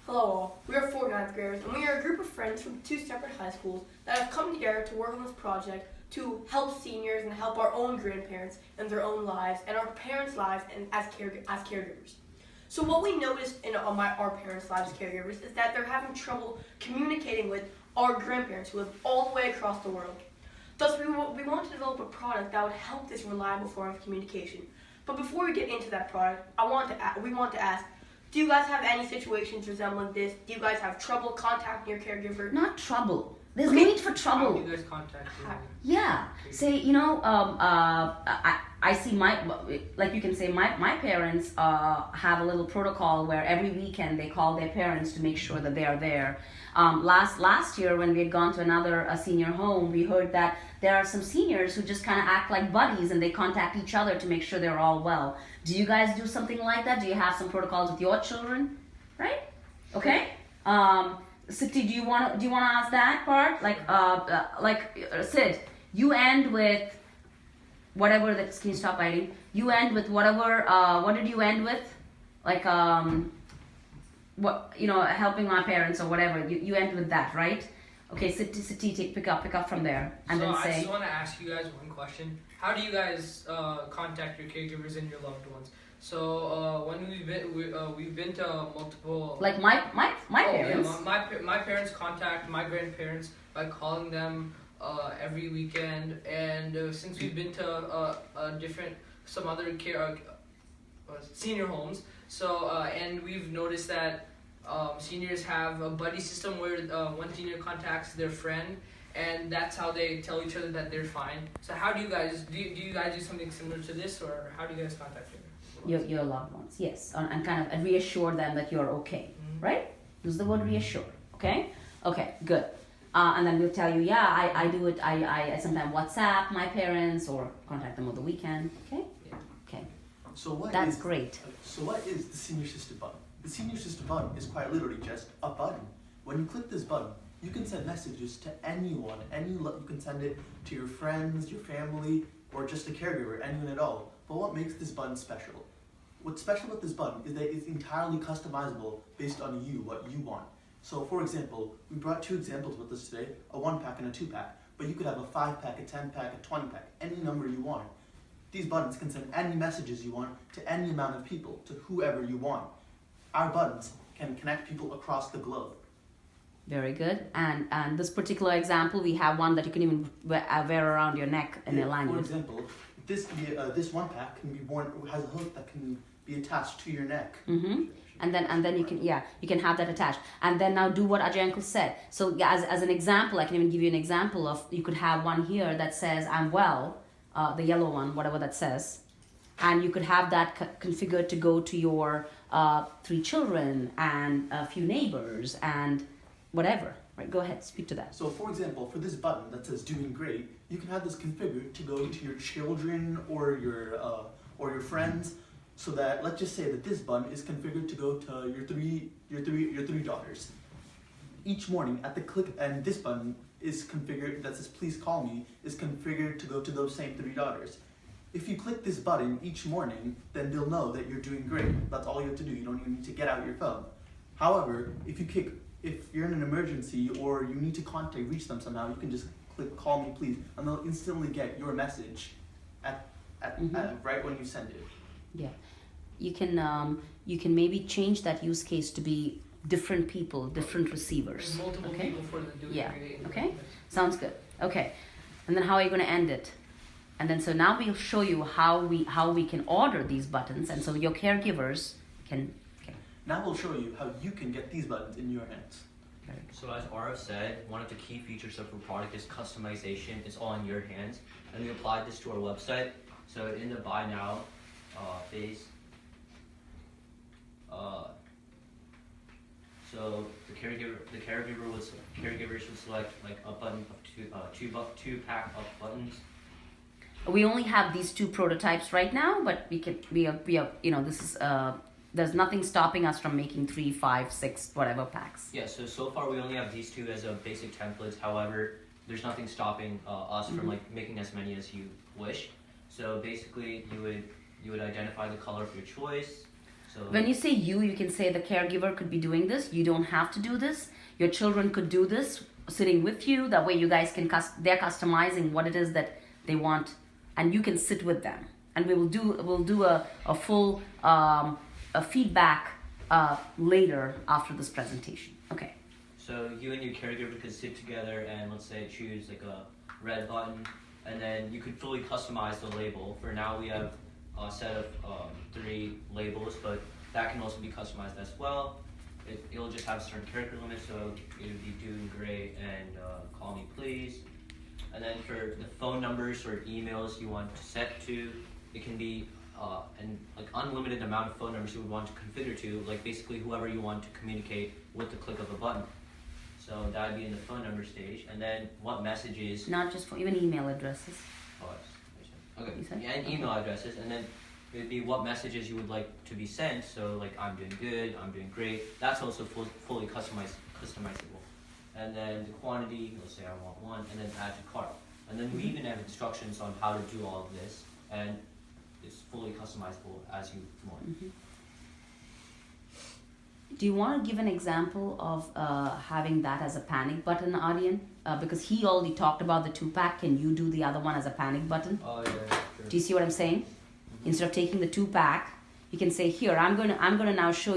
Hello all, we are four ninth graders and we are a group of friends from two separate high schools that have come together to work on this project to help seniors and help our own grandparents in their own lives and our parents' lives and as caregivers. So what we noticed in our parents' lives as caregivers is that they're having trouble communicating with our grandparents who live all the way across the world. Thus, we want to develop a product that would help this reliable form of communication. But before we get into that product, we want to ask, do you guys have any situations resembling this? Do you guys have trouble contacting your caregiver? Not trouble. There's no need for trouble. How do you guys contact them? Yeah. Say, I see like you can say, my parents have a little protocol where every weekend they call their parents to make sure that they are there. Last year when we had gone to another senior home, we heard that there are some seniors who just kind of act like buddies and they contact each other to make sure they're all well. Do you guys do something like that? Do you have some protocols with your children? Right? Okay. Siti, do you want to ask that part? Sid, you end with whatever that. Can you stop writing? You end with whatever. What did you end with? Helping my parents or whatever. You end with that, right? Okay, Siti, pick up from there, and then say. I just want to ask you guys one question. How do you guys contact your caregivers and your loved ones? So when we've been to multiple. Like my parents. Yeah, my parents contact my grandparents by calling them every weekend, and since we've been to some other senior homes, so and we've noticed that seniors have a buddy system where one senior contacts their friend, and that's how they tell each other that they're fine. So how do you guys do you guys do something similar to this, or how do you guys contact them? Your loved ones, yes, and kind of reassure them that you're okay, right? Use the word reassure, okay? Okay, good. And then we'll tell you, yeah, I do it. I sometimes WhatsApp my parents or contact them on the weekend. Okay. Yeah. Okay. So That's great. So what is the Senior Sister button? The Senior Sister button is quite literally just a button. When you click this button, you can send messages to anyone. You can send it to your friends, your family, or just a caregiver, anyone at all. But what makes this button special? What's special about this button is that it's entirely customizable based on you, what you want. So for example, we brought two examples with us today, a 1-pack and a 2-pack, but you could have a 5-pack, a 10-pack, a 20-pack, any number you want. These buttons can send any messages you want to any amount of people, to whoever you want. Our buttons can connect people across the globe. Very good. And this particular example, we have one that you can even wear around your neck in a lanyard. For example, this 1-pack can be worn, has a hook that can be attached to your neck. Mm-hmm. And then you can have that attached. And then now do what Ajay Uncle said. So as an example, I can even give you an example of, you could have one here that says I'm well, the yellow one, whatever that says. And you could have that configured to go to your 3 children and a few neighbors and whatever. Right, go ahead, speak to that. So for example, for this button that says doing great, you can have this configured to go to your children or your friends. So that, let's just say that this button is configured to go to your three daughters. Each morning at the click, and this button is configured that says please call me, is configured to go to those same 3 daughters. If you click this button each morning, then they'll know that you're doing great. That's all you have to do. You don't even need to get out your phone. However, if you're in an emergency or you need to reach them somehow, you can just click call me please, and they'll instantly get your message right when you send it. Yeah, you can maybe change that use case to be different people, different receivers. There's multiple people for the doing. Yeah. Okay. Sounds good. Okay, and then how are you going to end it? And then so now we'll show you how we can order these buttons, and so your caregivers can. Okay. Now we'll show you how you can get these buttons in your hands. So as Arav said, one of the key features of our product is customization. It's all in your hands, and we applied this to our website. So in the buy now phase. So the caregivers should select like a button of 2-pack of buttons. We only have these 2 prototypes right now, but we are this is there's nothing stopping us from making 3, 5, 6 whatever packs. Yeah. So far we only have these 2 as a basic templates. However, there's nothing stopping us from like making as many as you wish. So basically, you would identify the color of your choice. So When you say you can say the caregiver could be doing this. You don't have to do this. Your children could do this sitting with you. That way you guys can they're customizing what it is that they want, and you can sit with them. And we'll do a full a feedback later after this presentation. Okay. So you and your caregiver could sit together and let's say choose like a red button, and then you could fully customize the label. For now we have a set of 3 labels, but that can also be customized as well. It'll just have a certain character limit, so it would be doing great and call me please. And then for the phone numbers or emails you want to set to, it can be an like unlimited amount of phone numbers you would want to configure to, like basically whoever you want to communicate with the click of a button. So that would be in the phone number stage. And then what messages? Not just for even email addresses. Oh, okay. You said? Yeah, and email addresses, and then it would be what messages you would like to be sent. So like I'm doing good, I'm doing great. That's also fully customizable. And then the quantity, let's say I want 1, and then add to cart. And then we even have instructions on how to do all of this, and it's fully customizable as you want. Mm-hmm. Do you want to give an example of having that as a panic button, Aryan? Because he already talked about the 2-pack. Can you do the other one as a panic button? Oh yeah, sure. Do you see what I'm saying? Instead of taking the 2-pack, you can say, here, I'm gonna now show you